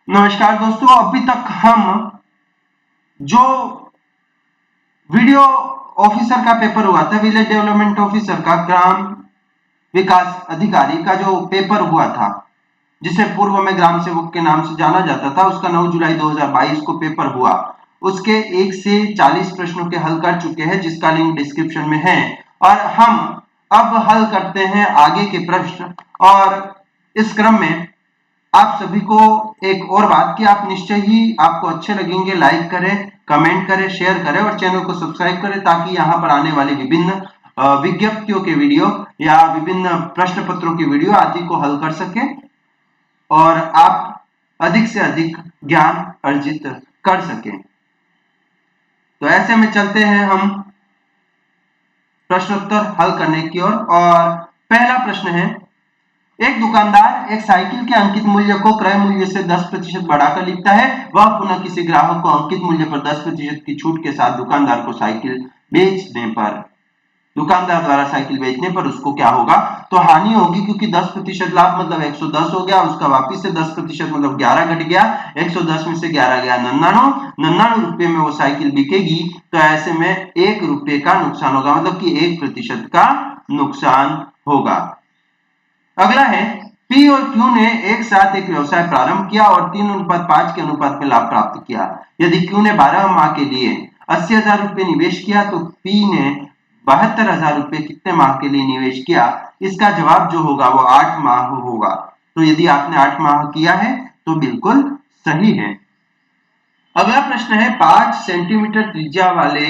नमस्कार दोस्तों, अभी तक हम जो वीडियो ऑफिसर का पेपर हुआ था, विलेज डेवलपमेंट ऑफिसर का, ग्राम विकास अधिकारी का जो पेपर हुआ था, जिसे पूर्व में ग्राम सेवक के नाम से जाना जाता था, उसका 9 जुलाई 2022 को पेपर हुआ। उसके 1 से 40 प्रश्नों के हल कर चुके हैं, जिसका लिंक डिस्क्रिप्शन में है। और हम अब हल करते हैं आगे के प्रश्न। और इस क्रम में आप सभी को एक और बात कि आप निश्चय ही आपको अच्छे लगेंगे, लाइक करें, कमेंट करें, शेयर करें और चैनल को सब्सक्राइब करें, ताकि यहाँ पर आने वाली विभिन्न विज्ञप्तियों के वीडियो या विभिन्न प्रश्न पत्रों की वीडियो आदि को हल कर सके और आप अधिक से अधिक ज्ञान अर्जित कर सकें। तो ऐसे में चलते हैं हम प्रश्नोत्तर हल करने की ओर। और पहला प्रश्न है, एक दुकानदार एक साइकिल के अंकित मूल्य को क्रय मूल्य से 10% बढ़ाकर लिखता है। वह पुनः किसी ग्राहक को अंकित मूल्य पर 10% की छूट के साथ दुकानदार द्वारा साइकिल बेचने पर उसको क्या होगा? तो हानि होगी, क्योंकि 10% लाभ मतलब 110 हो गया, उसका वापिस से 10% मतलब 11 घट गया, 110 में से 11 गया 99 रुपए में वो साइकिल बिकेगी। तो ऐसे में 1 रुपए का नुकसान होगा, मतलब कि 1% का नुकसान होगा। अगला है, पी और क्यू ने एक साथ एक व्यवसाय प्रारंभ किया और 3:5 के अनुपात में लाभ प्राप्त किया। यदि क्यू ने 12 माह के लिए 80,000 रुपए निवेश किया, तो पी ने 72,000 रुपए कितने माह के लिए निवेश किया? इसका जवाब जो होगा वो 8 माह होगा। तो यदि आपने 8 माह किया है तो बिल्कुल सही है। अगला प्रश्न है, 5 सेंटीमीटर त्रिज्या वाले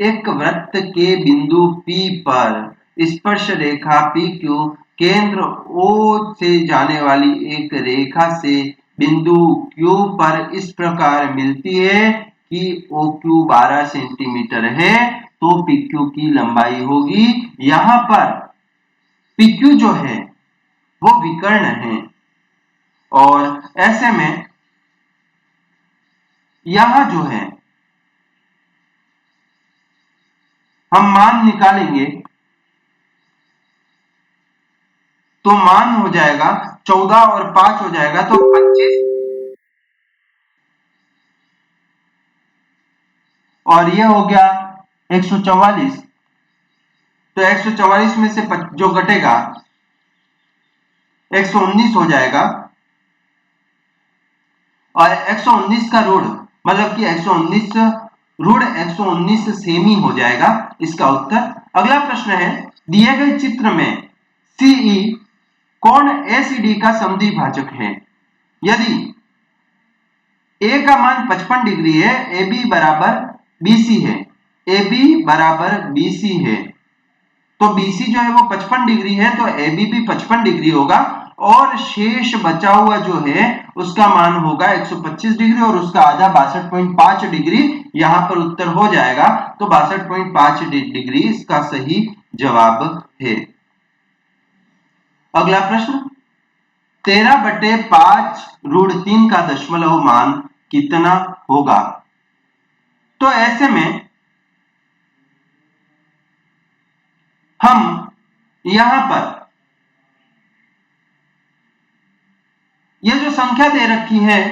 एक वृत्त के बिंदु P पर स्पर्श रेखा PQ केंद्र O से जाने वाली एक रेखा से बिंदु Q पर इस प्रकार मिलती है कि OQ 12 सेंटीमीटर है, तो PQ की लंबाई होगी। यहां पर PQ जो है वो विकर्ण है और ऐसे में यहां जो है हम मान निकालेंगे तो मान हो जाएगा 14 और 5 हो जाएगा तो 25, और ये हो गया 144। तो 144 में से जो घटेगा 119 हो जाएगा, और 119 का ऋण मतलब कि 119 ऋण 119 सेमी हो जाएगा इसका उत्तर। अगला प्रश्न है, दिए गए चित्र में सीई कोण एसीडी का समद्वि भाजक है। यदि ए का मान 55 डिग्री है, ए बी बराबर बीसी है, ए बी बराबर बीसी है, तो बीसी जो है वो 55 डिग्री है, तो ए बी भी 55 डिग्री होगा, और शेष बचा हुआ जो है उसका मान होगा 125 डिग्री और उसका आधा 62.5 डिग्री। यहां पर उत्तर हो जाएगा, तो 62.5 डिग्री इसका सही जवाब है। अगला प्रश्न, 13/5 ऋण 3 का दशमलव मान कितना होगा? तो ऐसे में हम यहां पर ये जो संख्या दे रखी है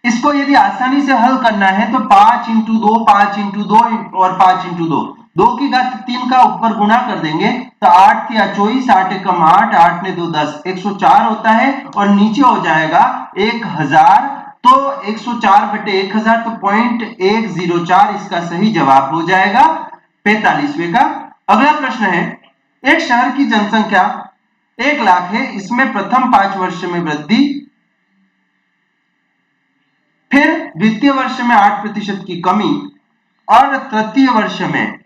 इसको यदि आसानी से हल करना है तो 5 इंटू 2, 5 इंटू 2 और 5 इंटू 2, 2 की घात 3 का ऊपर गुणा कर देंगे तो 8 या 24, 8 एकम 8, 8 ने 2 10, 104 होता है, और नीचे हो जाएगा 1000। तो 104/1000 तो 0.104 इसका सही जवाब हो जाएगा 45वें का। अगला प्रश्न है, एक शहर की जनसंख्या 1 लाख है, इसमें प्रथम 5 वर्ष में वृद्धि, फिर द्वितीय वर्ष में 8% की कमी और तृतीय वर्ष में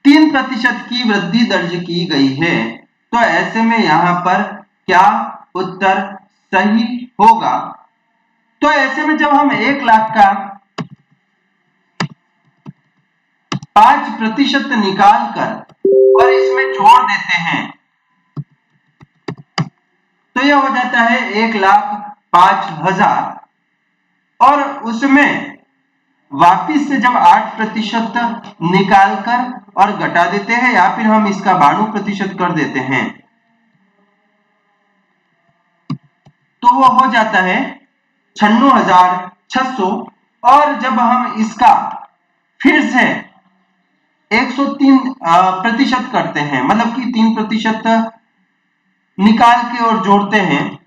3% की वृद्धि दर्ज की गई है। तो ऐसे में यहां पर क्या उत्तर सही होगा? तो ऐसे में जब हम 1 लाख का 5% निकाल कर और इसमें जोड़ देते हैं तो यह हो जाता है 1,05,000, और उसमें वापिस से जब 8% निकालकर और घटा देते हैं या फिर हम इसका 92% कर देते हैं तो वो हो जाता है 96,600। और जब हम इसका फिर से 103% करते हैं, मतलब कि 3% निकाल के और जोड़ते हैं,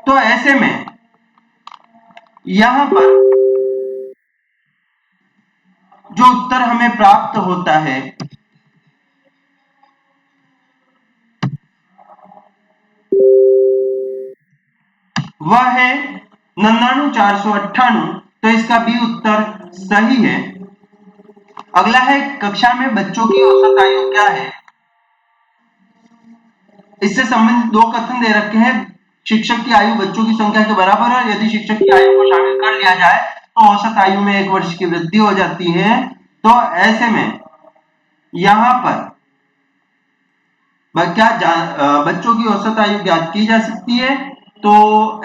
तो ऐसे में यहां पर जो उत्तर हमें प्राप्त होता है वह है 99,498। तो इसका बी उत्तर सही है। अगला है कक्षा में बच्चों की औसत आयु क्या है। इससे संबंधित दो कथन दे रखे हैं। शिक्षक की आयु बच्चों की संख्या के बराबर है, यदि शिक्षक की आयु को शामिल कर लिया जाए तो औसत आयु में 1 वर्ष की वृद्धि हो जाती है। तो ऐसे में यहां पर बच्चों की औसत आयु ज्ञात की जा सकती है। तो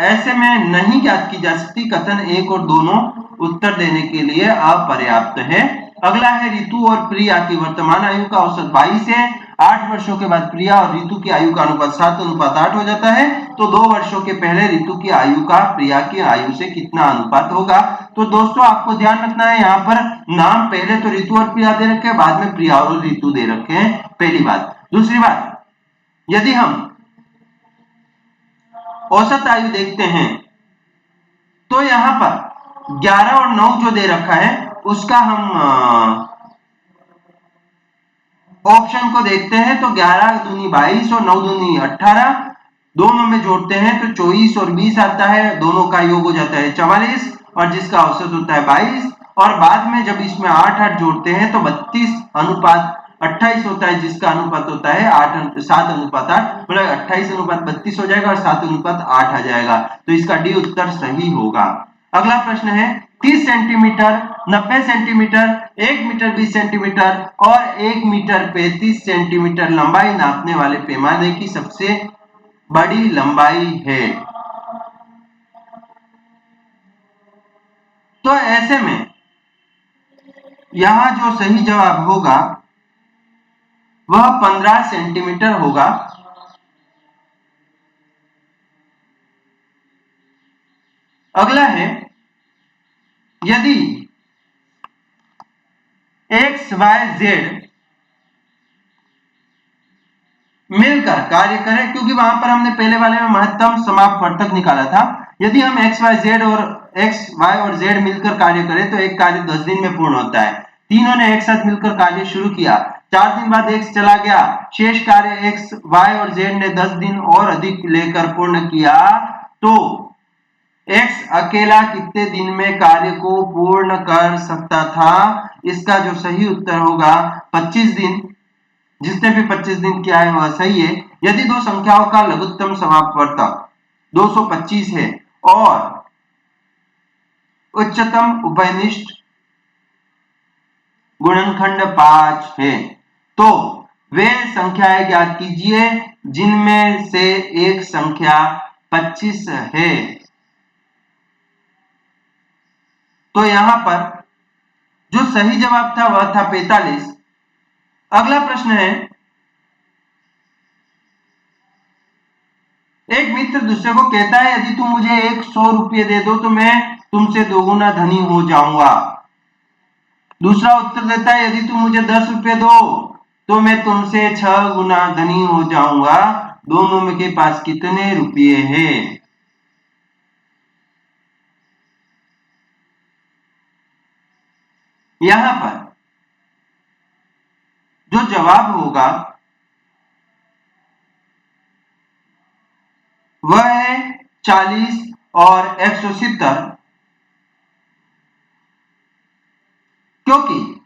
ऐसे में नहीं ज्ञात की जा सकती, कथन एक और दोनों उत्तर देने के लिए अपर्याप्त है। अगला है रितु और प्रिया की वर्तमान आयु का औसत 22 है। 8 वर्षों के बाद प्रिया और रितु की आयु का अनुपात 7:8 हो जाता है। तो 2 वर्षों के पहले रितु की आयु का प्रिया की आयु से कितना अनुपात होगा। तो दोस्तों आपको ध्यान रखना है, यहाँ पर नाम पहले तो रितु और प्रिया दे रखे हैं, बाद में प्रिया और रितु दे रखे हैं, पहली बात। दूसरी बात, यदि हम औसत आयु देखते हैं तो यहां पर 11 और 9 जो दे रखा है उसका हम ऑप्शन को देखते हैं तो 11 दूनी 22 और 9 दूनी 18, दोनों में जोड़ते हैं तो 24 और 20 आता है, दोनों का योग हो जाता है 44 और जिसका औसत होता है 22। और बाद में जब इसमें 8 जोड़ते हैं तो 32:28 होता है, जिसका अनुपात होता है 7:8, मतलब 28:32 हो जाएगा और 7:8 आ जाएगा। तो इसका डी उत्तर सही होगा। अगला प्रश्न है 30 सेंटीमीटर, 90 सेंटीमीटर, 1 मीटर 20 सेंटीमीटर और 1 मीटर 35 सेंटीमीटर लंबाई नापने वाले पैमाने की सबसे बड़ी लंबाई है। तो ऐसे में यहां जो सही जवाब होगा वह 15 सेंटीमीटर होगा। अगला है यदि एक्स वाई जेड मिलकर कार्य करें, क्योंकि वहां पर हमने पहले वाले में महत्तम समापवर्तक निकाला था। यदि हम एक्स वाई और जेड मिलकर कार्य करें तो एक कार्य 10 दिन में पूर्ण होता है। तीनों ने एक साथ मिलकर कार्य शुरू किया, 4 दिन बाद एक्स चला गया, शेष कार्य एक्स वाई और जेड ने 10 दिन और अधिक लेकर पूर्ण किया। तो एक्स अकेला कितने दिन में कार्य को पूर्ण कर सकता था। इसका जो सही उत्तर होगा 25 दिन। जिसने भी 25 दिन किया है वह सही है। यदि दो संख्याओं का लघुत्तम समापवर्तक 225 है और उच्चतम उभयनिष्ठ गुणनखंड 5 है तो वे संख्याएं ज्ञात कीजिए जिनमें से एक संख्या 25 है। तो यहां पर जो सही जवाब था वह था 45। अगला प्रश्न है, एक मित्र दूसरे को कहता है यदि तुम मुझे 100 रुपये दे दो तो मैं तुमसे 2 गुना धनी हो जाऊंगा। दूसरा उत्तर देता है यदि तुम मुझे 10 रुपये दो तो मैं तुमसे 6 गुना धनी हो जाऊंगा। दोनों में के पास कितने रुपये हैं। यहां पर जो जवाब होगा वह है 40 और 170, क्योंकि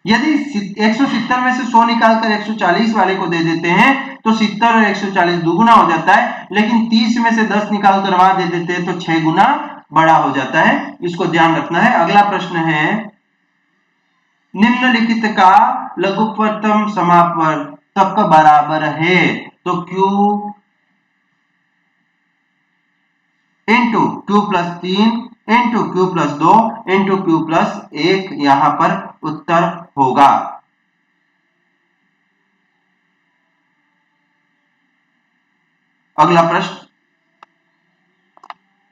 यदि 170 में से 100 निकालकर 140 वाले को दे देते हैं तो 70 और 140 दुगुना हो जाता है, लेकिन 30 में से 10 निकालकर वहां दे देते हैं तो 6 गुना बड़ा हो जाता है। इसको ध्यान रखना है। अगला प्रश्न है, निम्नलिखित का लघुत्तम समापवर्तक बराबर है तो Q into Q plus 3 into Q plus 2 into Q plus 1 यहां पर उत्तर होगा। अगला प्रश्न,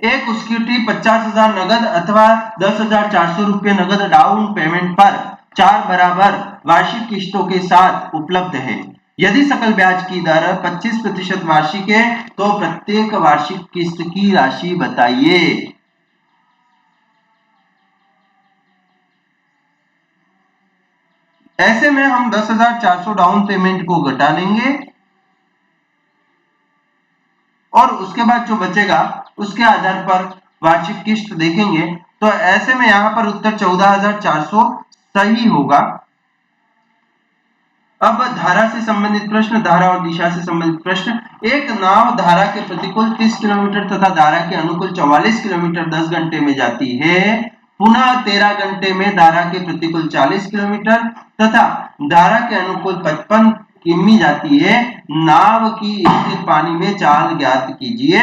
एक सिक्योरिटी 50,000 नगद अथवा 10,400 रुपये नगद डाउन पेमेंट पर 4 बराबर वार्षिक किस्तों के साथ उपलब्ध है। यदि सकल ब्याज की दर 25% वार्षिक है तो प्रत्येक वार्षिक किस्त की राशि बताइए। ऐसे में हम 10,400 डाउन पेमेंट को घटा लेंगे और उसके बाद जो बचेगा उसके आधार पर वार्षिक किस्त देखेंगे। तो ऐसे में यहां पर उत्तर 14,400 सही होगा। अब धारा से संबंधित प्रश्न, धारा और दिशा से संबंधित प्रश्न। एक नाव धारा के प्रतिकूल 30 किलोमीटर तथा धारा के अनुकूल 44 किलोमीटर 10 घंटे में जाती है, पुनः 13 घंटे में धारा के प्रतिकूल 40 किलोमीटर तथा धारा के अनुकूल 55 किमी जाती है। नाव की स्थिर पानी में चाल ज्ञात कीजिए।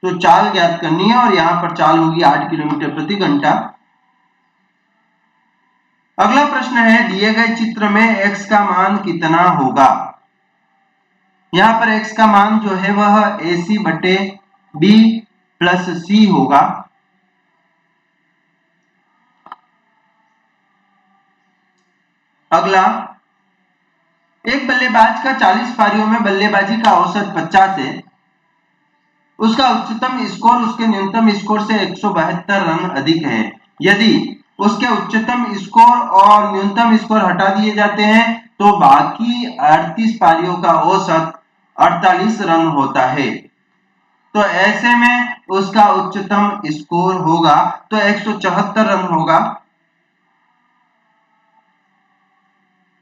तो चाल ज्ञात करनी है और यहां पर चाल होगी 8 किलोमीटर प्रति घंटा। अगला प्रश्न है, दिए गए चित्र में x का मान कितना होगा। यहां पर x का मान जो है वह AC बटे B प्लस C होगा। अगला, एक बल्लेबाज का 40 पारियों में बल्लेबाजी का औसत 50 है, उसका उच्चतम स्कोर उसके न्यूनतम स्कोर से 172 रन अधिक है। यदि उसके उच्चतम स्कोर और न्यूनतम स्कोर हटा दिए जाते हैं तो बाकी 38 पारियों का औसत 48 रन होता है। तो ऐसे में उसका उच्चतम स्कोर होगा तो 174 रन होगा।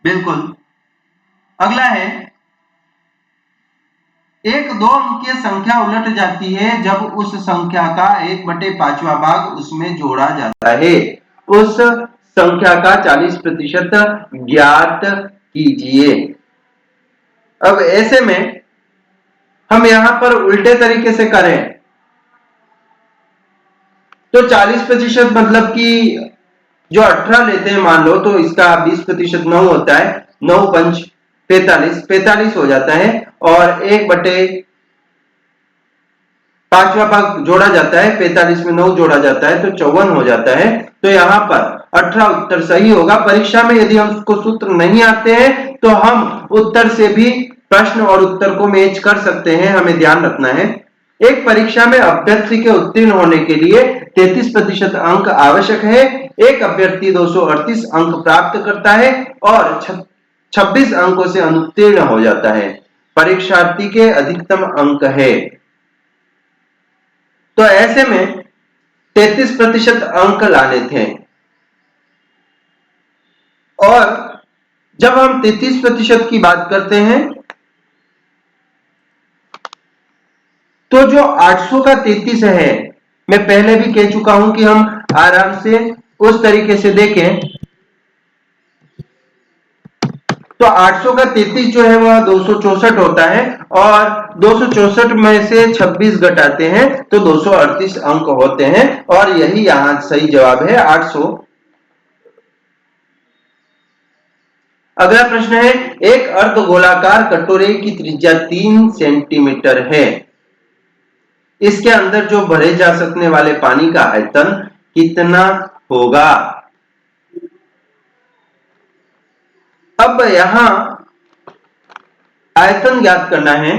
बिल्कुल। अगला है, एक 2 अंकीय संख्या उलट जाती है जब उस संख्या का 1/5 भाग उसमें जोड़ा जाता है। उस संख्या का 40% ज्ञात कीजिए। अब ऐसे में हम यहां पर उल्टे तरीके से करें तो 40% मतलब कि जो 18 लेते हैं मान लो, तो इसका 20% 9 होता है, 9 पंच 45 हो जाता है और 1/5 भाग जोड़ा जाता है, 45 में 9 जोड़ा जाता है तो 54 हो जाता है। तो यहां पर 18 उत्तर सही होगा। परीक्षा में यदि हमको सूत्र नहीं आते हैं तो हम उत्तर से भी प्रश्न और उत्तर को मैच कर सकते हैं, हमें ध्यान रखना है। एक परीक्षा में अभ्यर्थी के उत्तीर्ण होने के लिए 33% अंक आवश्यक है। एक अभ्यर्थी 238 अंक प्राप्त करता है और 26 अंकों से अनुत्तीर्ण हो जाता है। परीक्षार्थी के अधिकतम अंक है। तो ऐसे में 33% अंक लाने थे और जब हम 33% की बात करते हैं तो जो 800 का 33 है, मैं पहले भी कह चुका हूं कि हम आराम से उस तरीके से देखें तो 800 का 33 जो है वह 264 होता है और 264 में से 26 घटाते हैं तो 238 अंक होते हैं और यही यहां सही जवाब है 800। अगला प्रश्न है, एक अर्धगोलाकार कटोरे की त्रिज्या 3 सेंटीमीटर है, इसके अंदर जो भरे जा सकने वाले पानी का आयतन कितना होगा। अब यहां आयतन ज्ञात करना है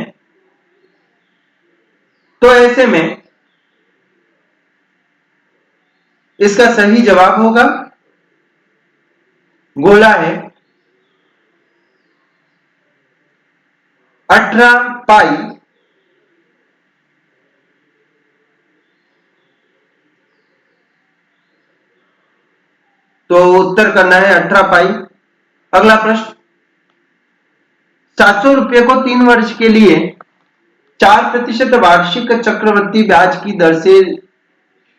तो ऐसे में इसका सही जवाब होगा, गोला है 18 पाई तो उत्तर करना है 18 पाई। अगला प्रश्न, 700 रुपये को 3 वर्ष के लिए 4% वार्षिक चक्रवृद्धि ब्याज की दर से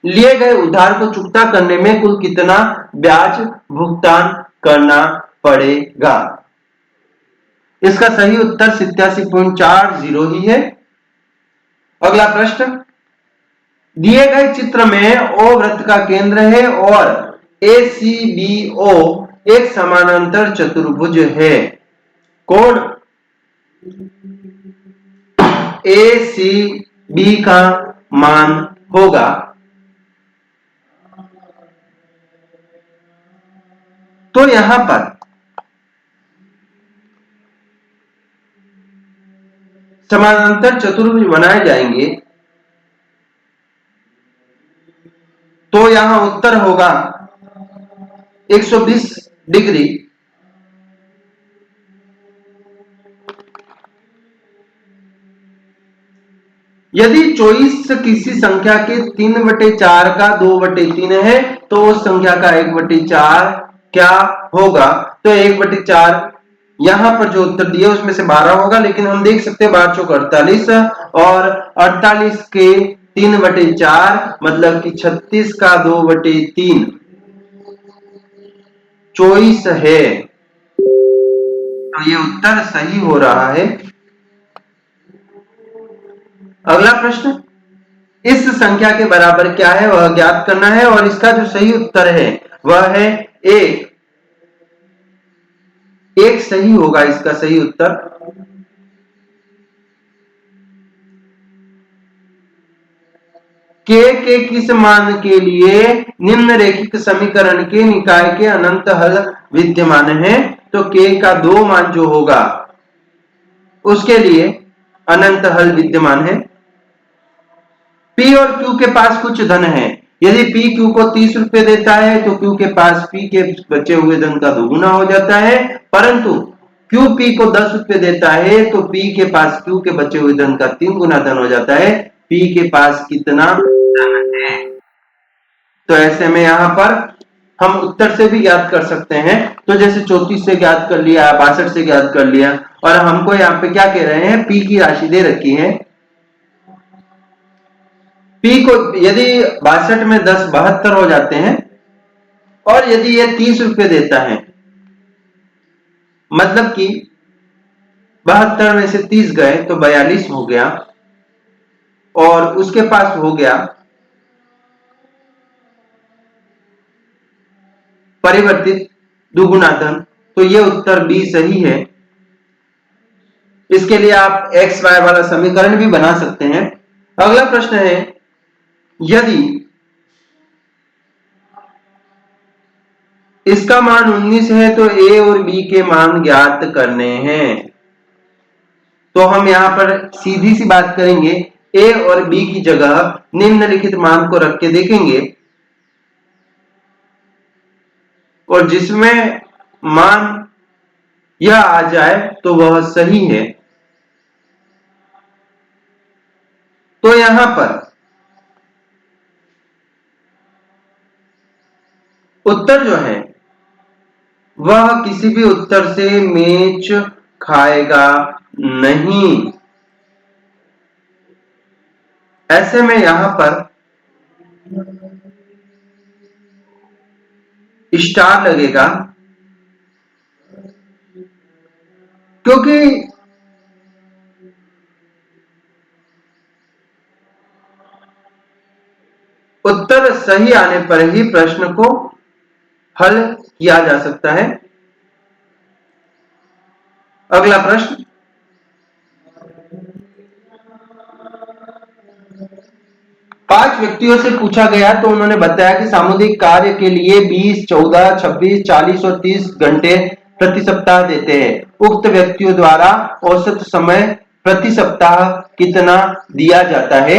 लिए गए उधार को चुकता करने में कुल कितना ब्याज भुगतान करना पड़ेगा। इसका सही उत्तर 87.40 ही है। अगला प्रश्न, दिए गए चित्र में O वृत्त का केंद्र है और ACBO एक समानांतर चतुर्भुज है। कोण ए सी बी का मान होगा। तो यहां पर समानांतर चतुर्भुज बनाए जाएंगे। तो यहां उत्तर होगा 120 डिग्री। यदि चॉइस किसी संख्या के 3/4 का 2/3 है तो उस संख्या का 1/4 क्या होगा? तो 1/4 यहां पर जो उत्तर दिया उसमें से 12 होगा, लेकिन हम देख सकते हैं 12 चौक 48 और 48 के 3/4 मतलब कि 36 का 2/3 चॉइस है। तो ये उत्तर सही हो रहा है। अगला प्रश्न, इस संख्या के बराबर क्या है वह ज्ञात करना है और इसका जो सही उत्तर है वह है एक। एक सही होगा इसका सही उत्तर। के किस मान के लिए निम्नलिखित समीकरण के निकाय के अनंत हल विद्यमान है? तो के का 2 मान जो होगा उसके लिए अनंत हल विद्यमान है। पी और क्यू के पास कुछ धन है। यदि पी क्यू को 30 रुपए देता है तो क्यू के पास पी के बचे हुए धन का दोगुना हो जाता है, परंतु क्यू पी को 10 रुपए देता है तो पी के पास क्यू के बचे हुए धन का 3 गुना धन हो जाता है। पी के पास कितना धन है? तो ऐसे में यहां पर हम उत्तर से भी ज्ञात कर सकते हैं। तो जैसे 34 से ज्ञात कर लिया, 62 से ज्ञात कर लिया, और हमको यहाँ पे क्या कह रहे हैं? पी की राशि दे रखी है। पी को यदि 62 में 10 72 हो जाते हैं, और यदि ये 30 रुपए देता है मतलब कि 72 में से 30 गए तो 42 हो गया, और उसके पास हो गया परिवर्तित दुगुना धन। तो ये उत्तर बी सही है। इसके लिए आप एक्स वाई वाला समीकरण भी बना सकते हैं। अगला प्रश्न है, यदि इसका मान 19 है तो ए और बी के मान ज्ञात करने हैं। तो हम यहां पर सीधी सी बात करेंगे, ए और बी की जगह निम्नलिखित मान को रख के देखेंगे, और जिसमें मान यह आ जाए तो वह सही है। तो यहां पर उत्तर जो है वह किसी भी उत्तर से मैच खाएगा नहीं। ऐसे में यहां पर स्टार लगेगा, क्योंकि उत्तर सही आने पर ही प्रश्न को हल किया जा सकता है। अगला प्रश्न, पांच व्यक्तियों से पूछा गया तो उन्होंने बताया कि सामुदायिक कार्य के लिए 20, 14, 26, 40 और 30 घंटे प्रति सप्ताह देते हैं। उक्त व्यक्तियों द्वारा औसत समय प्रति सप्ताह कितना दिया जाता है?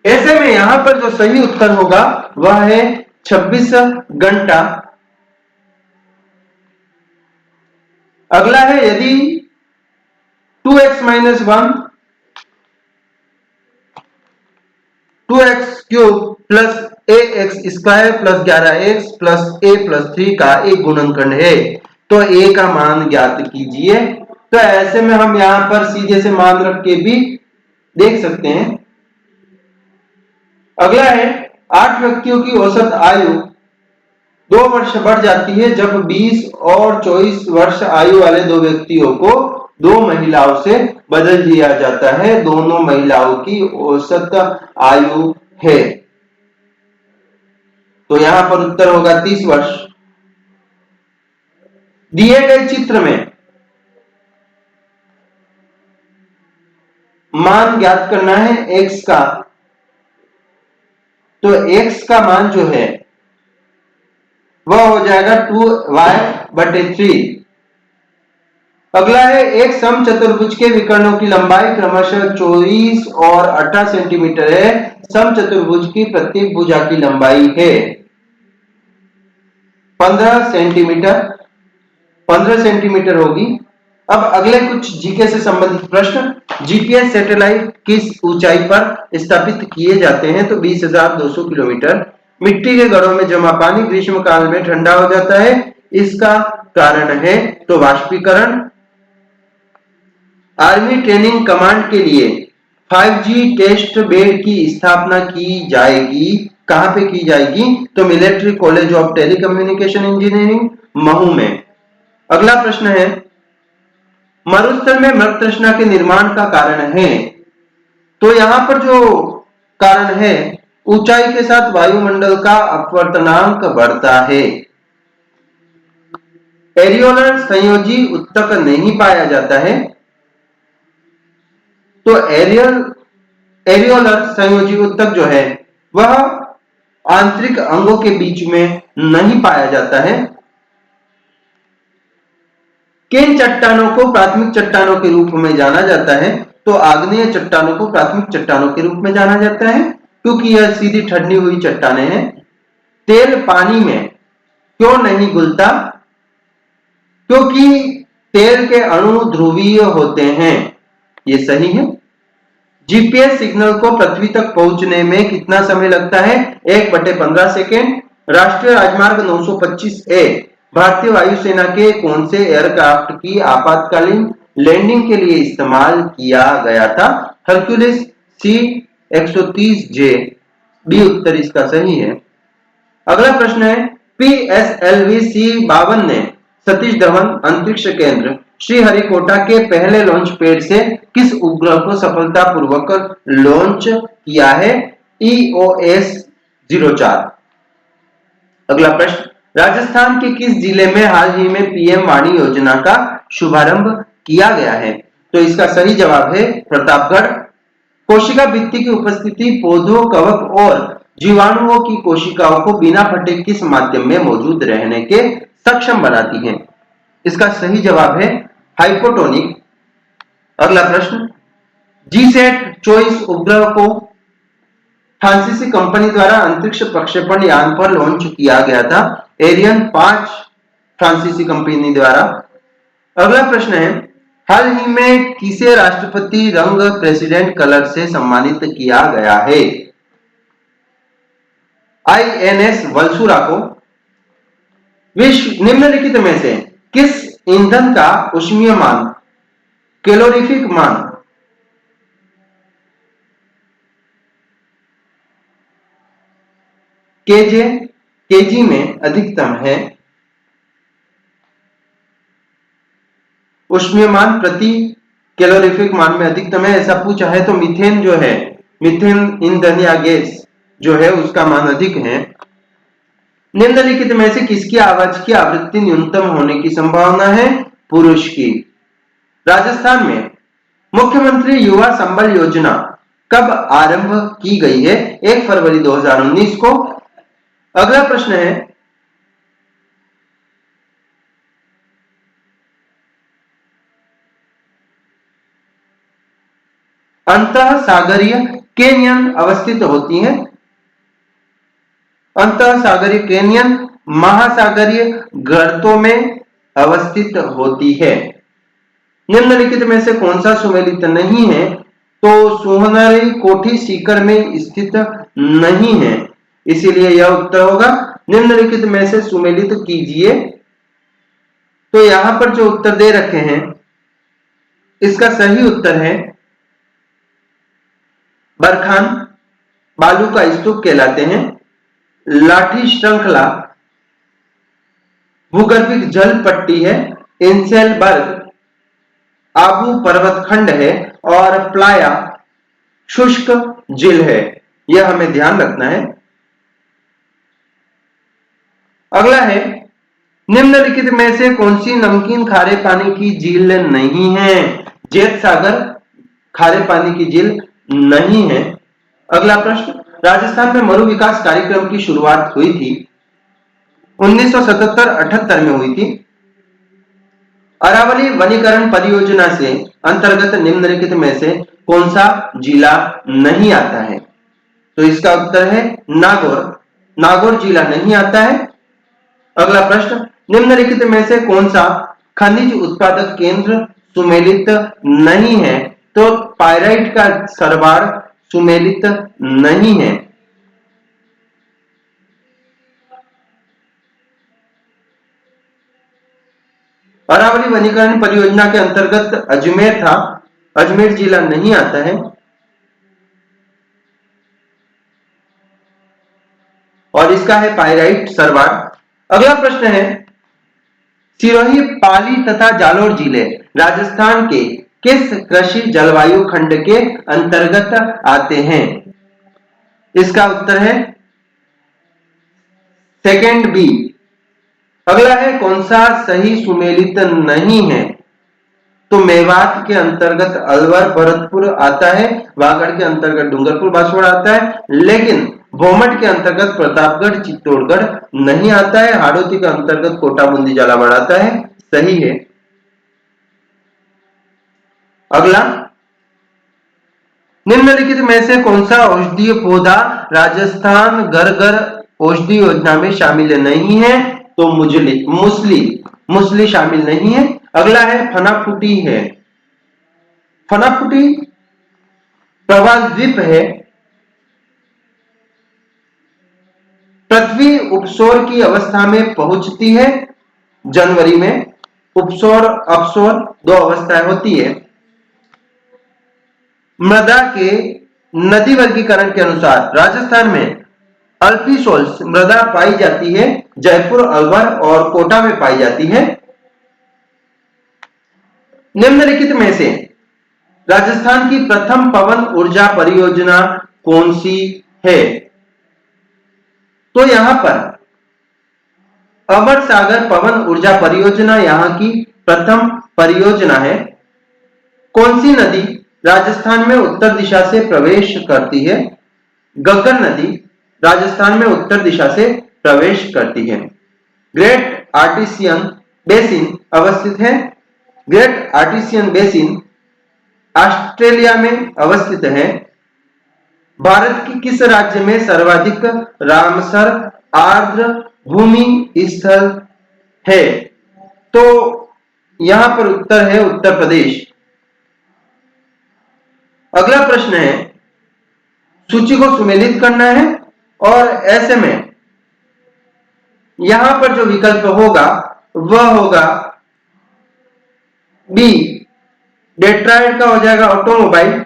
ऐसे में यहां पर जो सही उत्तर होगा वह है 26 घंटा। अगला है, यदि 2x - 1 2x³ plus ax² plus 11x plus a+3 का एक गुणनखंड है तो a का मान ज्ञात कीजिए। तो ऐसे में हम यहां पर सीधे से मान रख के भी देख सकते हैं। अगला है, 8 व्यक्तियों की औसत आयु 2 वर्ष बढ़ जाती है जब 20 और 24 वर्ष आयु वाले दो व्यक्तियों को दो महिलाओं से बदल दिया जाता है। दोनों महिलाओं की औसत आयु है। तो यहां पर उत्तर होगा 30 वर्ष। दिए गए चित्र में मान ज्ञात करना है x का, तो x का मान जो है वह हो जाएगा 2y/3। अगला है एक समचतुर्भुज के विकर्णों की लंबाई क्रमशः 24 और 18 सेंटीमीटर है। समचतुर्भुज की प्रत्येक भुजा की लंबाई है 15 सेंटीमीटर होगी। अब अगले कुछ जीके से संबंधित प्रश्न। जीपीएस सैटेलाइट किस ऊंचाई पर स्थापित किए जाते हैं? तो 20,200 किलोमीटर। मिट्टी के घड़ों में जमा पानी ग्रीष्म काल में ठंडा हो जाता है, इसका कारण है तो वाष्पीकरण। आर्मी ट्रेनिंग कमांड के लिए 5G टेस्ट बेड की स्थापना की जाएगी, कहां पे की जाएगी? तो military college of telecommunication engineering Mhow में। अगला प्रश्न है मरुस्थल में मृत तृष्णा के निर्माण का कारण है? तो यहां पर जो कारण है, ऊंचाई के साथ वायुमंडल का अपवर्तनांक बढ़ता है। एरियोलर संयोजी उत्तक नहीं पाया जाता है, तो एरियोलर संयोजी उत्तक जो है वह आंतरिक अंगों के बीच में नहीं पाया जाता है। किन चट्टानों को प्राथमिक चट्टानों के रूप में जाना जाता है? तो आग्नेय चट्टानों को प्राथमिक चट्टानों के रूप में जाना जाता है, क्योंकि यह सीधी ठंडी हुई चट्टानें हैं। तेल पानी में क्यों नहीं घुलता? क्योंकि तेल के अणु ध्रुवीय होते हैं, ये सही है। जीपीएस सिग्नल को पृथ्वी तक पहुंचने में कितना समय लगता है? 1/15 सेकेंड। राष्ट्रीय राजमार्ग 925A भारतीय वायुसेना के कौन से एयरक्राफ्ट की आपातकालीन लैंडिंग के लिए इस्तेमाल किया गया था? Hercules C-130J। बी उत्तर इसका सही है। अगला प्रश्न है PSLV C-52 ने सतीश धवन अंतरिक्ष केंद्र श्रीहरिकोटा के पहले लॉन्च पैड से किस उपग्रह को सफलतापूर्वक लॉन्च किया है? EOS 04। अगला प्रश्न राजस्थान के किस जिले में हाल ही में पीएम वाणी योजना का शुभारंभ किया गया है? तो इसका सही जवाब है प्रतापगढ़। कोशिका भित्ति की उपस्थिति पौधों, कवक और जीवाणुओं की कोशिकाओं को बिना फटे किस माध्यम में मौजूद रहने के सक्षम बनाती है? इसका सही जवाब है हाइपोटोनिक। अगला प्रश्न जीसैट 24 उपग्रह को फ्रांसीसी कंपनी द्वारा अंतरिक्ष प्रक्षेपण यान पर लॉन्च किया गया था। एरियन 5 फ्रांसीसी कंपनी द्वारा। अगला प्रश्न है हाल ही में किसे राष्ट्रपति रंग प्रेसिडेंट कलर से सम्मानित किया गया है? INS वल्सुरा को। विश्व निम्नलिखित में से किस ईंधन का ऊष्मीय मान कैलोरीफिक मान केजी में अधिकतम है? ऊष्मीय मान प्रति कैलोरीफिक मान में अधिकतम है, ऐसा पूछा है तो मीथेन जो है, मीथेन ईंधन या गैस जो है उसका मान अधिक है। निम्नलिखित में से किसकी आवाज की आवृत्ति न्यूनतम होने की संभावना है? पुरुष की। राजस्थान में मुख्यमंत्री युवा संबल योजना कब आरंभ की गई है? 1 फरवरी 2019 को। अगला प्रश्न है अंतः सागरीय कैनियन अवस्थित होती है? अंतः सागरीय कैनियन महासागरीय गर्तों में अवस्थित होती है। निम्नलिखित में से कौन सा सुमेलित नहीं है? तो सुनहरी कोठी सीकर में स्थित नहीं है, इसीलिए यह उत्तर होगा। निम्नलिखित में से सुमेलित कीजिए। तो यहां पर जो उत्तर दे रखे हैं इसका सही उत्तर है बरखान, बालू का स्तूप कहलाते हैं। लाठी श्रृंखला भूगर्भिक जल पट्टी है। इंसेलबर्ग आबू पर्वत खंड है और प्लाया शुष्क झील है, यह हमें ध्यान रखना है। अगला है निम्नलिखित में से कौन सी नमकीन खारे पानी की झील नहीं है? जेत सागर खारे पानी की झील नहीं है। अगला प्रश्न, राजस्थान में मरु विकास कार्यक्रम की शुरुआत हुई थी 1977-78 में हुई थी। अरावली वनीकरण परियोजना से अंतर्गत निम्नलिखित में से कौन सा जिला नहीं आता है? तो इसका उत्तर है नागौर। नागौर जिला नहीं आता है। अगला प्रश्न, निम्नलिखित में से कौन सा खनिज उत्पादक केंद्र सुमेलित नहीं है? तो पाइराइट का सरवार सुमेलित नहीं है। अरावली वनीकरण परियोजना के अंतर्गत अजमेर था, अजमेर जिला नहीं आता है। और इसका है पाइराइट सरवार। अगला प्रश्न है, सिरोही, पाली तथा जालोर जिले राजस्थान के किस कृषि जलवायु खंड के अंतर्गत आते हैं? इसका उत्तर है सेकंड बी। अगला है, कौन सा सही सुमेलित नहीं है? तो मेवात के अंतर्गत अलवर भरतपुर आता है, वागड़ के अंतर्गत डूंगरपुर बांसवाड़ा आता है, लेकिन भोमट के अंतर्गत प्रतापगढ़ चित्तौड़गढ़ नहीं आता है। हाड़ौती के अंतर्गत कोटा बूंदी झालावाड़ आता है। सही है। अगला, निम्नलिखित में से कौन सा औषधीय पौधा राजस्थान घर घर औषधि योजना में शामिल नहीं है? तो मुसली शामिल नहीं है। अगला है, फनाफुटी है। फनाफुटी प्रवाल द्वीप है। पृथ्वी उपसौर की अवस्था में पहुंचती है जनवरी में। उपसौर अपसौर दो अवस्थाएं होती है। मृदा के नदी वर्गीकरण के अनुसार राजस्थान में अल्पीसोल्स मृदा पाई जाती है, जयपुर, अलवर और कोटा में पाई जाती है। निम्नलिखित में से राजस्थान की प्रथम पवन ऊर्जा परियोजना कौन सी है? तो यहां पर अमर सागर पवन ऊर्जा परियोजना यहां की प्रथम परियोजना है। कौन सी नदी राजस्थान में उत्तर दिशा से प्रवेश करती है? गग्गन नदी राजस्थान में उत्तर दिशा से प्रवेश करती है। ग्रेट आर्टिसियन बेसिन अवस्थित है। ग्रेट आर्टिसियन बेसिन ऑस्ट्रेलिया में अवस्थित है। भारत की किस राज्य में सर्वाधिक रामसर आर्द्र भूमि स्थल है? तो यहां पर उत्तर है उत्तर प्रदेश। अगला प्रश्न है, सूची को सुमेलित करना है और ऐसे में यहां पर जो विकल्प होगा वह होगा बी। डेट्रॉयट का हो जाएगा ऑटोमोबाइल,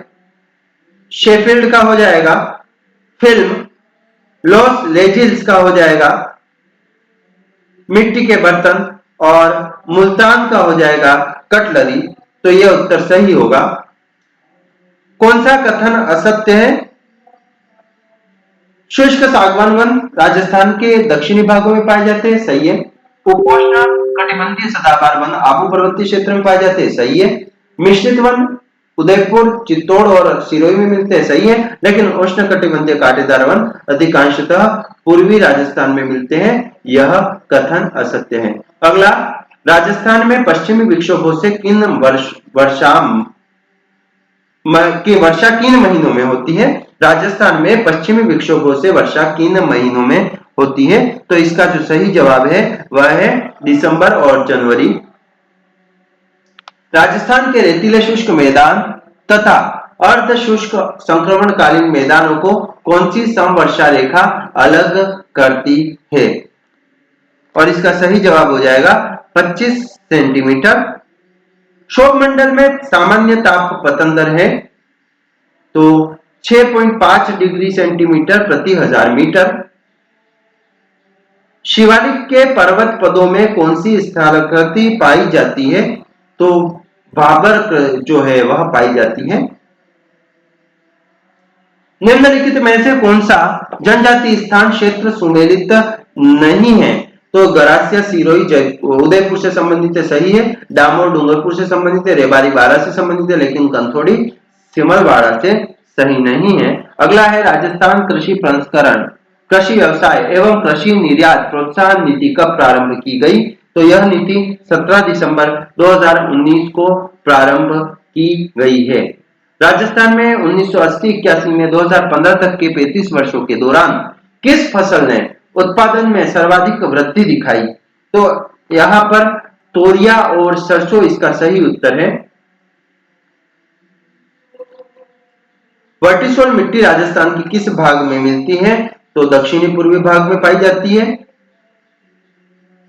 शेफील्ड का हो जाएगा फिल्म, लॉस लेजिल्स का हो जाएगा मिट्टी के बर्तन और मुल्तान का हो जाएगा कटलरी। तो यह उत्तर सही होगा। कौन सा कथन असत्य है? शुष्क सागवान वन राजस्थान के दक्षिणी भागों में पाए जाते हैं। सही है। उपोष्ण कटिबंधीय सदाबहार वन आबू पर्वतीय क्षेत्र में पाए जाते हैं। सही है। मिश्रित वन उदयपुर, चित्तौड़ और सिरोही में मिलते हैं। सही है। लेकिन उष्ण कटिबंधीय कांटेदार वन अधिकांशतः पूर्वी राजस्थान में मिलते हैं। यह कथन असत्य है। अगला, राजस्थान में पश्चिमी विक्षोभों से किन वर्षा किन महीनों में होती है? राजस्थान में पश्चिमी विक्षोभों से वर्षा किन महीनों में होती है? तो इसका जो सही जवाब है वह है दिसंबर और जनवरी। राजस्थान के रेतीले शुष्क मैदान तथा अर्ध शुष्क संक्रमणकालीन मैदानों को कौन सी समवर्षा रेखा अलग करती है? और इसका सही जवाब हो जाएगा 25 सेंटीमीटर। क्षोभ मंडल में सामान्य ताप पतन है तो 6.5 डिग्री सेंटीमीटर प्रति 1000 मीटर। शिवालिक के पर्वत पदों में कौन सी स्थलाकृति पाई जाती है? तो भाबर जो है वह पाई जाती है। निम्नलिखित में से कौन सा जनजाति स्थान क्षेत्र सुमेलित नहीं है? तो गरासिया सिरोही उदयपुर से संबंधित है, सही है। डामोर डूंगरपुर से संबंधित है, रेबारी बारा से संबंधित है, लेकिन कंथोड़ी सिमलवाड़ा से सही नहीं है। अगला है राजस्थान कृषि प्रसंस्करण, कृषि व्यवसाय एवं कृषि निर्यात प्रोत्साहन नीति कब प्रारंभ की गई? तो यह नीति 17 दिसंबर 2019 को प्रारंभ की गई है। राजस्थान में 1980-81 में 2015 तक के 35 वर्षों के दौरान किस फसल ने उत्पादन में सर्वाधिक वृद्धि दिखाई? तो यहां पर तोरिया और सरसों इसका सही उत्तर है। वर्टिसोल मिट्टी राजस्थान के किस भाग में मिलती है? तो दक्षिणी पूर्वी भाग में पाई जाती है।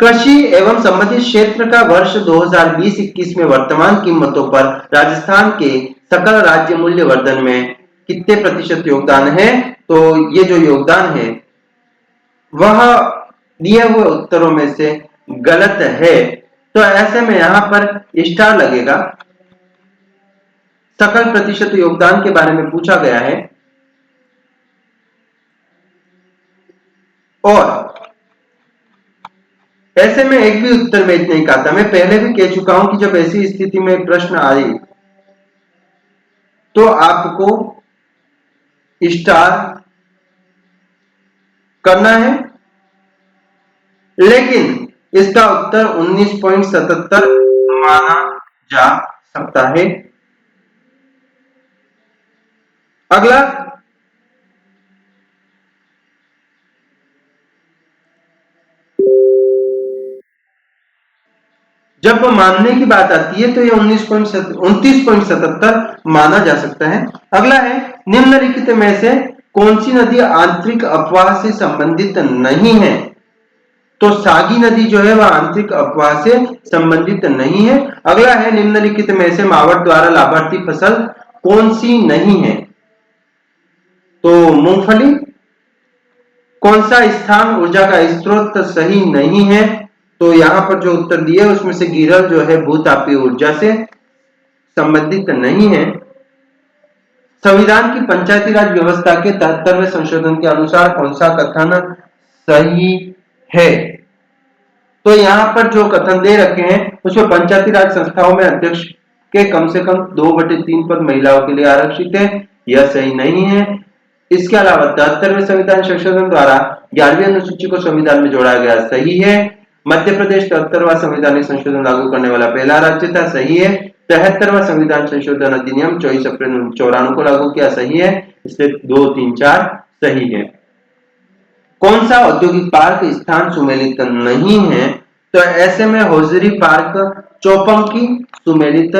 कृषि एवं संबंधित क्षेत्र का वर्ष 2020-21 में वर्तमान कीमतों पर राजस्थान के सकल राज्य मूल्य वर्धन में कितने प्रतिशत योगदान है? तो ये जो योगदान है वह दिए हुए उत्तरों में से गलत है, तो ऐसे में यहां पर स्टार लगेगा। सकल प्रतिशत योगदान के बारे में पूछा गया है और ऐसे में एक भी उत्तर मैच नहीं खाता। मैं पहले भी कह चुका हूं कि जब ऐसी स्थिति में प्रश्न आए तो आपको स्टार करना है, लेकिन इसका उत्तर 19.77 माना जा सकता है। अगला जब मानने की बात आती है तो ये 29.77 माना जा सकता है। अगला है निम्नलिखित में से कौन सी नदी आंतरिक अपवाह से संबंधित नहीं है? तो सागी नदी जो है वह आंतरिक अपवाह से संबंधित नहीं है। अगला है निम्नलिखित में से मावट द्वारा लाभार्थी फसल कौन सी नहीं है? तो मूंगफली। कौन सा स्थान ऊर्जा का स्रोत सही नहीं है? तो यहां पर जो उत्तर दिए उसमें से गिरल जो है भूतापीय ऊर्जा से संबंधित नहीं है। संविधान की पंचायती राज व्यवस्था के 73वें संशोधन के अनुसार कौन सा कथन सही है? तो यहां पर जो कथन दे रखे हैं उसमें पंचायती राज संस्थाओं में अध्यक्ष के कम से कम 2/3 पद महिलाओं के लिए आरक्षित है, यह सही नहीं है। इसके अलावा 73वें संविधान संशोधन द्वारा 11वीं अनुसूची को संविधान में जोड़ा गया, सही है। मध्य प्रदेश 73वां संविधानिक संशोधन लागू करने वाला पहला राज्य था, सही है। 73वां संविधान संशोधन अधिनियम 24 अप्रैल 1994 को लागू किया, सही है। इसलिए 2, 3, 4 सही है। कौन सा औद्योगिक पार्क स्थान सुमेलित नहीं है? तो ऐसे में होजरी पार्क चौपंकी सुमेलित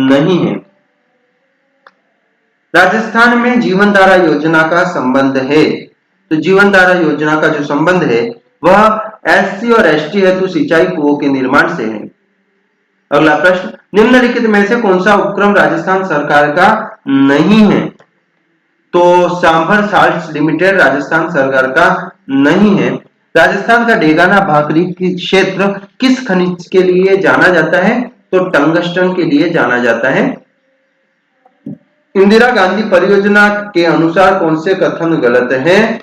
नहीं है। राजस्थान में जीवन धारा योजना का संबंध है, तो जीवन धारा योजना का जो संबंध है वह एससी और एसटी हेतु सिंचाई कुओं के निर्माण से है। अगला प्रश्न, निम्नलिखित में से कौन सा उपक्रम राजस्थान सरकार का नहीं है? तो सांभर साल्ट्स लिमिटेड राजस्थान सरकार का नहीं है। राजस्थान का डेगाना भाकरी क्षेत्र किस खनिज के लिए जाना जाता है? तो टंगस्टन के लिए जाना जाता है। इंदिरा गांधी परियोजना के अनुसार कौन से कथन गलत हैं?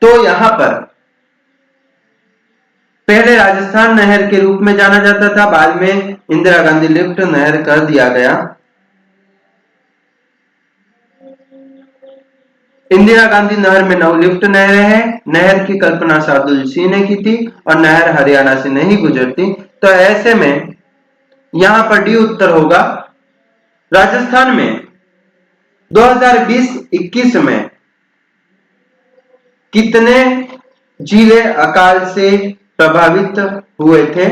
तो यहां पर पहले राजस्थान नहर के रूप में जाना जाता था, बाद में इंदिरा गांधी लिफ्ट नहर कर दिया गया। इंदिरा गांधी नहर में 9 लिफ्ट नहरें हैं। नहर की कल्पना शार्दुल सिंह ने की थी और नहर हरियाणा से नहीं गुजरती, तो ऐसे में यहां पर डी उत्तर होगा। राजस्थान में 2020-21 में कितने जिले अकाल से प्रभावित हुए थे?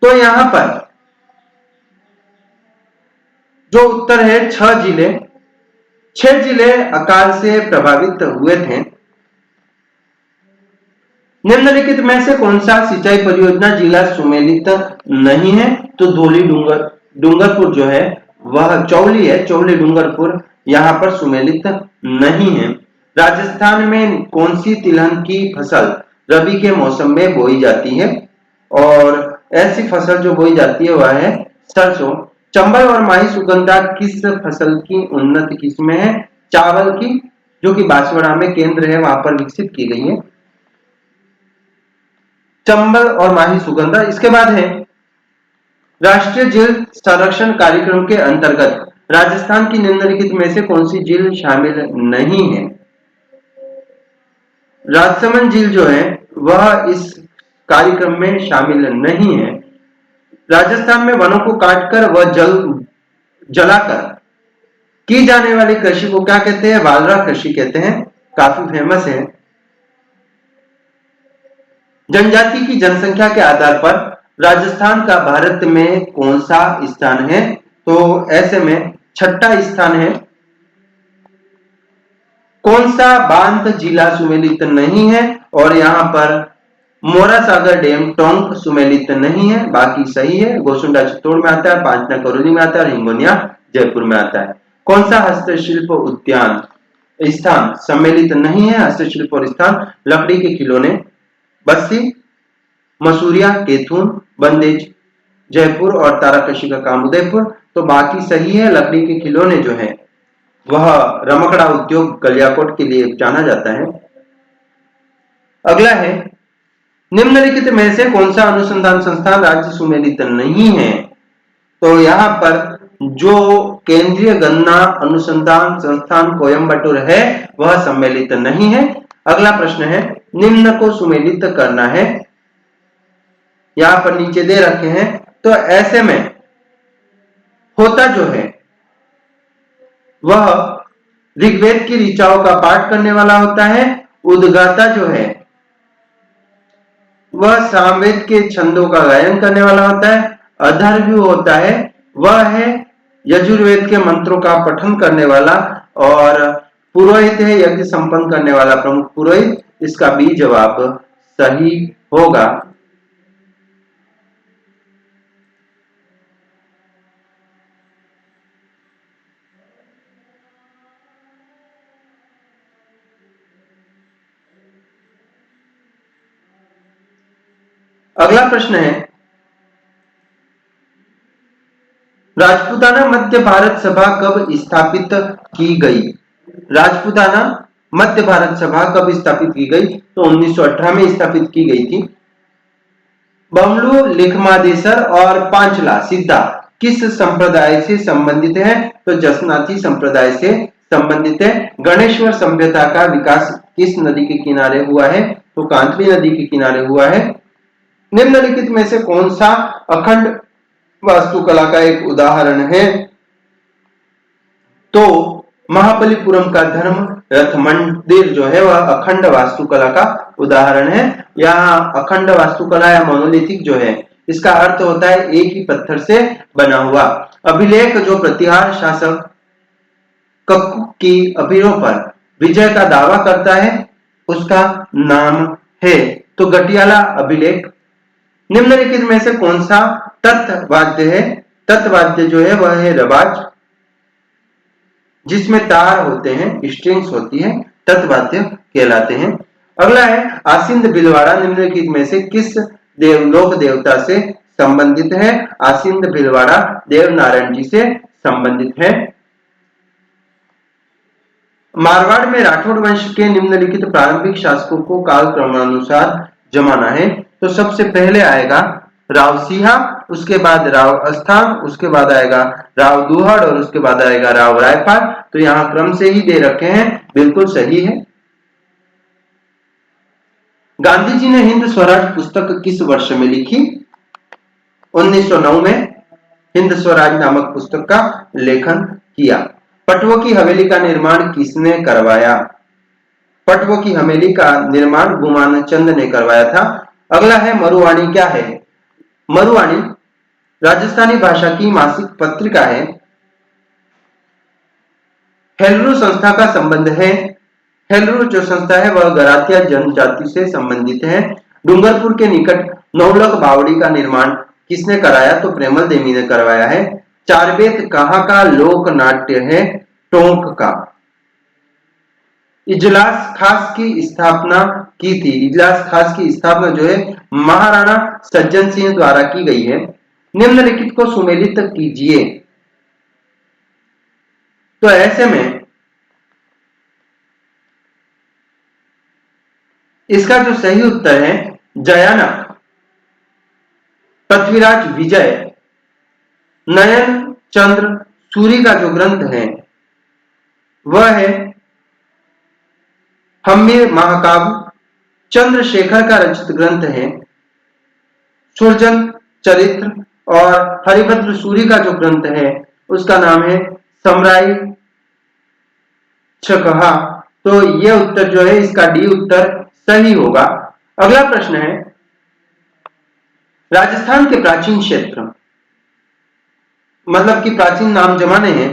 तो यहां पर जो उत्तर है 6 जिले, 6 जिले अकाल से प्रभावित हुए थे। निम्नलिखित में से कौन सा सिंचाई परियोजना जिला सुमेलित नहीं है? तो धौली डूंगरपुर जो है वह चौली है, चौली डूंगरपुर यहां पर सुमेलित नहीं है। राजस्थान में कौन सी तिलहन की फसल रबी के मौसम में बोई जाती है? और ऐसी फसल जो बोई जाती है वह है सरसों। चंबल और माही सुगंधा किस फसल की उन्नत किस्म है? चावल की, जो कि बांसवाड़ा में केंद्र है वहां पर विकसित की गई है चंबल और माही सुगंधा। इसके बाद है राष्ट्रीय झील संरक्षण कार्यक्रम के अंतर्गत राजस्थान की निम्नलिखित में से कौन सी झील शामिल नहीं है? राजसमंद झील जो है वह इस कार्यक्रम में शामिल नहीं है। राजस्थान में वनों को काटकर व जलाकर की जाने वाली कृषि को क्या कहते हैं? वालरा कृषि कहते हैं, काफी फेमस है। जनजाति की जनसंख्या के आधार पर राजस्थान का भारत में कौन सा स्थान है? तो ऐसे में छठा स्थान है। कौन सा बांध जिला सुमेलित नहीं है? और यहां पर मोरा सागर डैम टोंक सुमेलित नहीं है, बाकी सही है। गोसुंडा चित्तौड़ में आता है, पांचना करौली में आता है, हिंगोनिया जयपुर में आता है। कौन सा हस्तशिल्प उद्यान स्थान सम्मिलित नहीं है? हस्तशिल्प और स्थान लकड़ी के खिलौने बस्सी, मसूरिया, केथून, बंदेज जयपुर और ताराकशी का काम उदयपुर। तो बाकी सही है, लकड़ी के खिलौने जो है वह रमकड़ा उद्योग गलियाकोट के लिए जाना जाता है। अगला है निम्नलिखित में से कौन सा अनुसंधान संस्थान राज्य सुमेलित नहीं है? तो यहाँ पर जो केंद्रीय गन्ना अनुसंधान संस्थान कोयम्बटूर है वह सम्मिलित नहीं है। अगला प्रश्न है निम्न को सुमेलित करना है, यहां पर नीचे दे रखे हैं। तो ऐसे में होता जो है वह ऋग्वेद की ऋचाओं का पाठ करने वाला होता है। उद्गाता जो है वह सामवेद के छंदों का गायन करने वाला होता है। अधर्व्यू होता है वह है यजुर्वेद के मंत्रों का पठन करने वाला। और पुरोहित है यज्ञ संपन्न करने वाला प्रमुख पुरोहित। इसका बी जवाब सही होगा। अगला प्रश्न है राजपूताना मध्य भारत सभा कब स्थापित की गई? राजपूताना मध्य भारत सभा कब स्थापित की गई? तो 1918 में स्थापित की गई थी। बमलू, लिखमादेसर और पांचला सिद्धा किस संप्रदाय से संबंधित है? तो जसनाती संप्रदाय से संबंधित है। गणेश्वर सभ्यता का विकास किस नदी के किनारे हुआ है? तो कांतली नदी के किनारे हुआ है। निम्नलिखित में से कौन सा अखंड वास्तुकला का एक उदाहरण है? तो महाबलीपुरम का धर्म रथ मंदिर जो है वह अखंड वास्तुकला का उदाहरण है। यहाँ अखंड वास्तुकला या मोनोलिथिक जो है इसका अर्थ होता है एक ही पत्थर से बना हुआ। अभिलेख जो प्रतिहार शासक कक्कू की अबीरों पर विजय का दावा करता है उसका नाम है तो गटियाला अभिलेख। निम्नलिखित में से कौन सा तत्वाद्य है? तत्वाद्य जो है वह है रबाज, जिसमें तार होते हैं, स्ट्रिंग्स होती है, तत्वाद्य कहलाते हैं। अगला है आसिंद भिलवाड़ा निम्नलिखित में से किस देवलोक देवता से संबंधित है? आसिंद भिलवाड़ा देव नारायण जी से संबंधित है। मारवाड़ में राठौड़ वंश के निम्नलिखित प्रारंभिक शासकों को काल क्रमानुसार जमाना है। तो सबसे पहले आएगा राव सिंहा, उसके बाद राव अस्थान, उसके बाद आएगा राव दुहड़ और उसके बाद आएगा राव रायपाल। तो यहाँ क्रम से ही दे रखे हैं, बिल्कुल सही है। गांधी जी ने हिंद स्वराज पुस्तक किस वर्ष में लिखी? 1909 में हिंद स्वराज नामक पुस्तक का लेखन किया। पटवों की हवेली का निर्माण किसने करवाया? पटवों की हवेली का निर्माण गुमान चंद ने करवाया था। अगला है मरुवाणी क्या है? मरुवाणी राजस्थानी भाषा की मासिक पत्रिका है। हेलरू संस्था का संबंध है। हेलरू जो संस्था है वह गरातिया जनजाति से संबंधित है। डूंगरपुर के निकट नौलख बावड़ी का निर्माण किसने कराया? तो प्रेमल देवी ने करवाया है। चारबेत कहाँ का लोक नाट्य है? टोंक का। इजलास खास की स्थापना की थी। इजलास खास की स्थापना जो है महाराणा सज्जन सिंह द्वारा की गई है। निम्नलिखित को सुमेलित कीजिए। तो ऐसे में इसका जो सही उत्तर है जयानक, पृथ्वीराज विजय, नयन चंद्र सूरी का जो ग्रंथ है वह है हम्मीर महाकाव्य, चंद्रशेखर का रचित ग्रंथ है सुरजन चरित्र, और हरिभद्र सूरी का जो ग्रंथ है उसका नाम है समराई छकहा। तो यह उत्तर जो है इसका डी उत्तर सही होगा। अगला प्रश्न है राजस्थान के प्राचीन क्षेत्र, मतलब कि प्राचीन नाम जमाने हैं,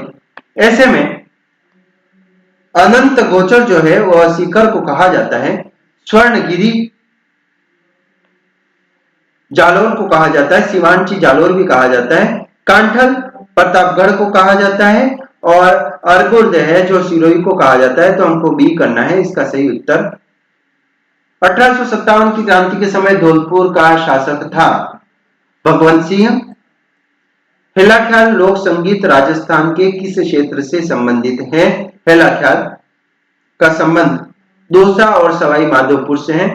ऐसे में अनंत गोचर जो है वह शिखर को कहा जाता है, स्वर्णगिरी जालोर को कहा जाता है, सिवांची जालोर भी कहा जाता है, कांठल प्रतापगढ़ को कहा जाता है, और अर्बुद है जो सिरोही को कहा जाता है। तो हमको बी करना है इसका सही उत्तर। 1857 की क्रांति के समय धौलपुर का शासक था भगवंत सिंह। हेला ख्याल लोक संगीत राजस्थान के किस क्षेत्र से संबंधित है? हेला ख्याल का संबंध दौसा और सवाई माधोपुर से है।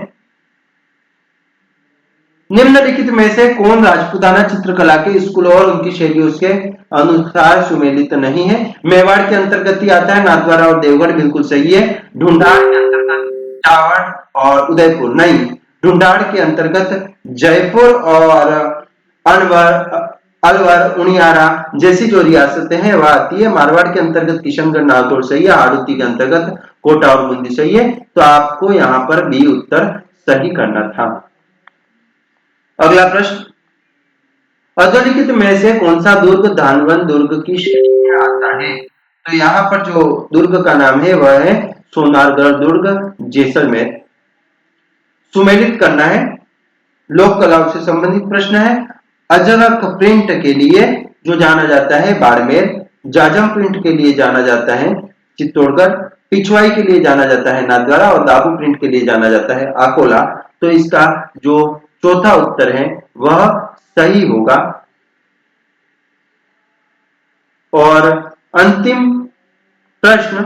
निम्नलिखित में से कौन राजपूताना चित्रकला के स्कूल और उनकी शैलियों के अनुसार सुमेलित नहीं है? मेवाड़ के अंतर्गत ही आता है, नाथद्वारा और देवगढ़ बिल्कुल सही है। ढूंढाड़ के अंतर्गत चावड़ और उदयपुर नहीं, ढूंढाड़ के अंतर्गत जयपुर और अलवर उनियारा जैसी जो रियासतें हैं वह आती है। मारवाड़ के अंतर्गत किशनगढ़ नागौर सही है, हाड़ौती के अंतर्गत कोटा और बूंदी सही है। तो आपको यहाँ पर बी उत्तर सही करना था। अगला प्रश्न, अधोलिखित में से कौन सा दुर्ग धानवन दुर्ग की श्रेणी में आता है? तो यहाँ पर जो दुर्ग का नाम है वह है सोनारगढ़ दुर्ग, जैसलमेर। सुमेलित करना है, लोक कलाओं से संबंधित प्रश्न है। अजरक प्रिंट के लिए जो जाना जाता है बाड़मेर, जाजम प्रिंट के लिए जाना जाता है चित्तौड़गढ़, पिछवाई के लिए जाना जाता है नाथद्वारा, और दाबू प्रिंट के लिए जाना जाता है अकोला। तो इसका जो चौथा उत्तर है वह सही होगा। और अंतिम प्रश्न,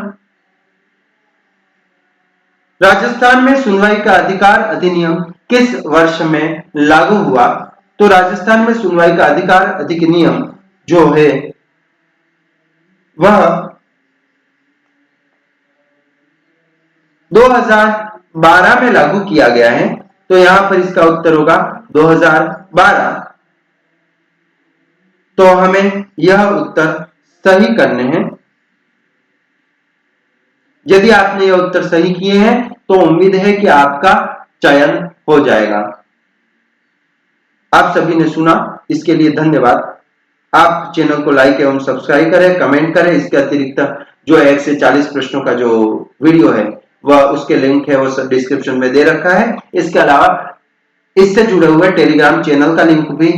राजस्थान में सुनवाई का अधिकार अधिनियम किस वर्ष में लागू हुआ? तो राजस्थान में सुनवाई का अधिकार अधिनियम जो है वह 2012 में लागू किया गया है। तो यहां पर इसका उत्तर होगा 2012। तो हमें यह उत्तर सही करने हैं। यदि आपने यह उत्तर सही किए हैं तो उम्मीद है कि आपका चयन हो जाएगा। आप सभी ने सुना, इसके लिए धन्यवाद। आप चैनल को लाइक एवं सब्सक्राइब करें, कमेंट करें। इसके अतिरिक्त जो 1 से 40 प्रश्नों का जो वीडियो है वह उसके लिंक है वो सब डिस्क्रिप्शन में दे रखा है। इसके अलावा इससे जुड़े हुए टेलीग्राम चैनल का लिंक भी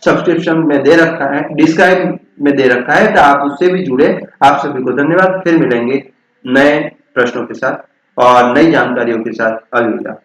सब्सक्रिप्शन में दे रखा है, डिस्क्राइब में दे रखा है, तो आप उससे भी जुड़े। आप सभी को धन्यवाद। फिर मिलेंगे नए प्रश्नों के साथ और नई जानकारियों के साथ। अलविदा।